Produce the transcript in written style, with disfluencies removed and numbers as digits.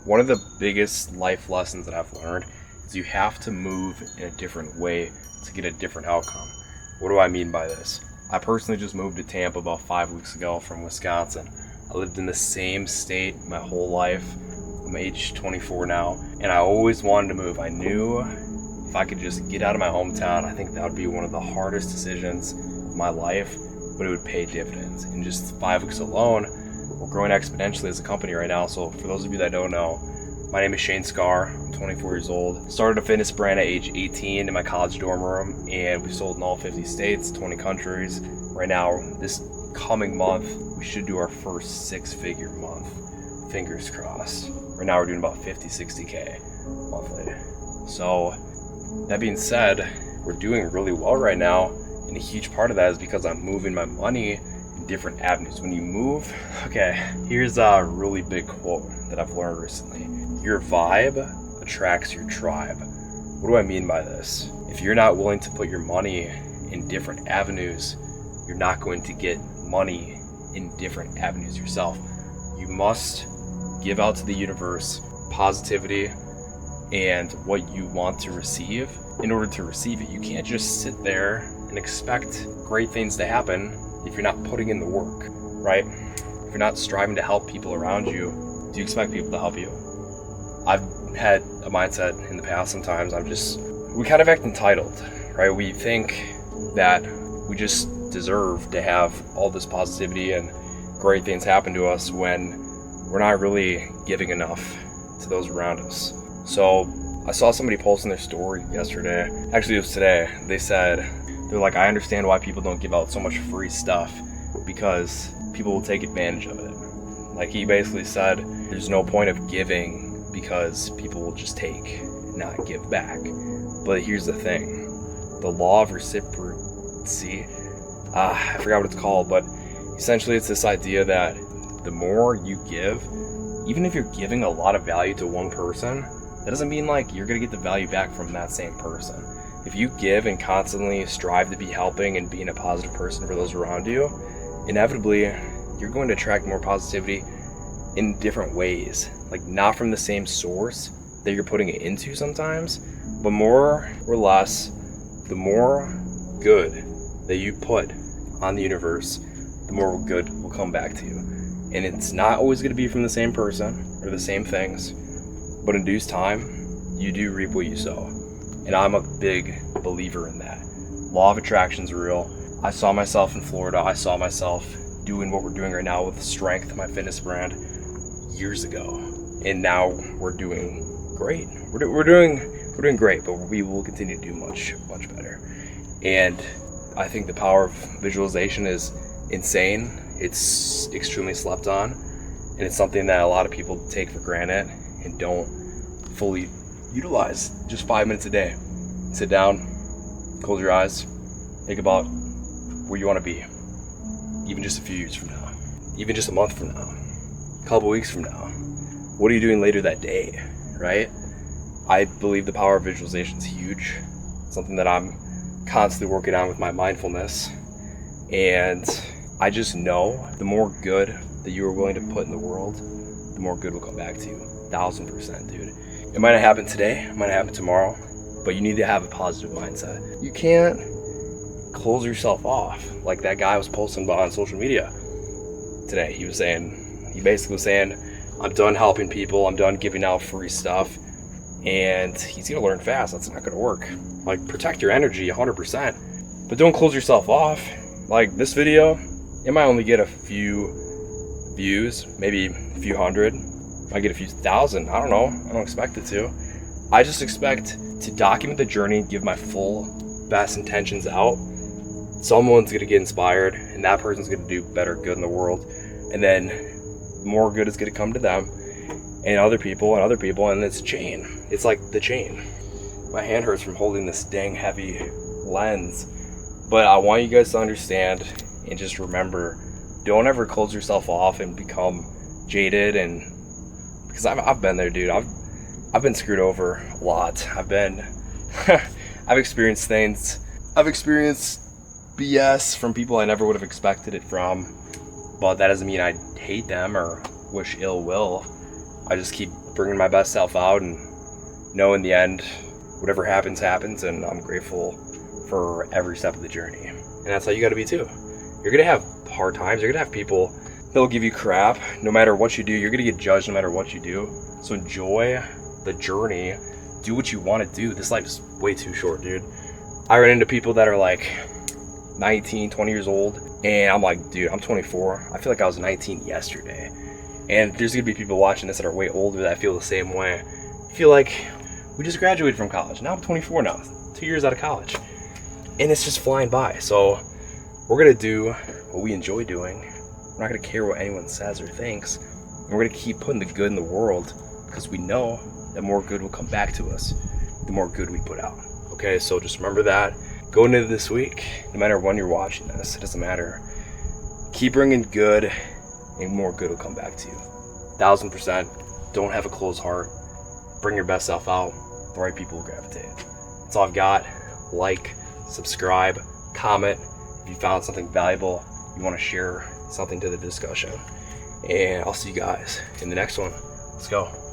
One of the biggest life lessons that I've learned is you have to move in a different way to get a different outcome. What do I mean by this? I personally just moved to Tampa about 5 weeks ago from Wisconsin. I lived in the same state my whole life. I'm age 24 now, and I always wanted to move. I knew if I could just get out of my hometown, I think that would be one of the hardest decisions of my life, but it would pay dividends. In just 5 weeks alone, we're growing exponentially as a company right now. So for those of you that don't know, my name is Shane Scar. I'm 24 years old. Started a fitness brand at age 18 in my college dorm room, and we sold in all 50 states, 20 countries. Right now, this coming month, we should do our first 6-figure month. Fingers crossed. Right now, we're doing about 50, 60K monthly. So that being said, we're doing really well right now, and a huge part of that is because I'm moving my money in different avenues. When you move, okay, here's a really big quote that I've learned recently. Your vibe attracts your tribe. What do I mean by this? If you're not willing to put your money in different avenues, you're not going to get money in different avenues yourself. You must give out to the universe positivity and what you want to receive. In order to receive it, you can't just sit there and expect great things to happen if you're not putting in the work, right? If you're not striving to help people around you, do you expect people to help you? I've had a mindset in the past sometimes, we kind of act entitled, right? We think that we just deserve to have all this positivity and great things happen to us when we're not really giving enough to those around us. So I saw somebody posting their story yesterday. Actually, it was today. They're like, I understand why people don't give out so much free stuff because people will take advantage of it. Like, he basically said, there's no point of giving because people will just take and not give back. But here's the thing. The law of reciprocity, I forgot what it's called, but essentially it's this idea that the more you give, even if you're giving a lot of value to one person, that doesn't mean like you're gonna get the value back from that same person. If you give and constantly strive to be helping and being a positive person for those around you, inevitably you're going to attract more positivity in different ways. Like, not from the same source that you're putting it into sometimes, but more or less, the more good that you put on the universe, the more good will come back to you. And it's not always going to be from the same person or the same things, but in due time, you do reap what you sow. And I'm a big believer in that. Law of attraction's real. I saw myself in Florida. I saw myself doing what we're doing right now with Streignth, my fitness brand, years ago. And now we're doing great. We're doing great, but we will continue to do much, much better. And I think the power of visualization is insane. It's extremely slept on, and it's something that a lot of people take for granted and don't fully utilize. Just 5 minutes a day. Sit down, close your eyes, think about where you want to be, even just a few years from now, even just a month from now, a couple weeks from now. What are you doing later that day, right? I believe the power of visualization is huge. Something that I'm constantly working on with my mindfulness. And I just know the more good that you are willing to put in the world, the more good will come back to you. 1000%, dude. It might not happen today, it might not happen tomorrow, but you need to have a positive mindset. You can't close yourself off like that guy was posting about on social media today. He basically was saying, I'm done helping people, I'm done giving out free stuff, and he's gonna learn fast. That's not gonna work. Like, protect your energy 100%, but don't close yourself off. Like, this video, it might only get a few views, maybe a few hundred, might get a few thousand. I don't know. I don't expect it to. I just expect to document the journey, give my full best intentions out. Someone's gonna get inspired, and that person's gonna do better good in the world, and then more good is gonna come to them, and other people, and it's a chain. It's like the chain. My hand hurts from holding this dang heavy lens, but I want you guys to understand and just remember, don't ever close yourself off and become jaded. And because I've been there, dude. I've been screwed over a lot. I've experienced things. I've experienced BS from people I never would have expected it from, but that doesn't mean I hate them or wish ill will. I just keep bringing my best self out, and know in the end, whatever happens, happens, and I'm grateful for every step of the journey. And that's how you gotta be too. You're gonna have hard times, you're gonna have people that'll give you crap. No matter what you do, you're gonna get judged no matter what you do. So enjoy the journey, do what you wanna do. This life is way too short, dude. I run into people that are like 19, 20 years old, and I'm like, dude, I'm 24. I feel like I was 19 yesterday. And there's gonna be people watching this that are way older that feel the same way. I feel like we just graduated from college. Now I'm 24 now, 2 years out of college. And it's just flying by. So we're gonna do what we enjoy doing. We're not gonna care what anyone says or thinks. And we're gonna keep putting the good in the world, because we know that more good will come back to us the more good we put out. Okay, so just remember that. Going into this week, no matter when you're watching this, it doesn't matter. Keep bringing good, and more good will come back to you. 1000%. Don't have a closed heart. Bring your best self out. The right people will gravitate. That's all I've got. Like, subscribe, comment if you found something valuable, you want to share something to the discussion. And I'll see you guys in the next one. Let's go.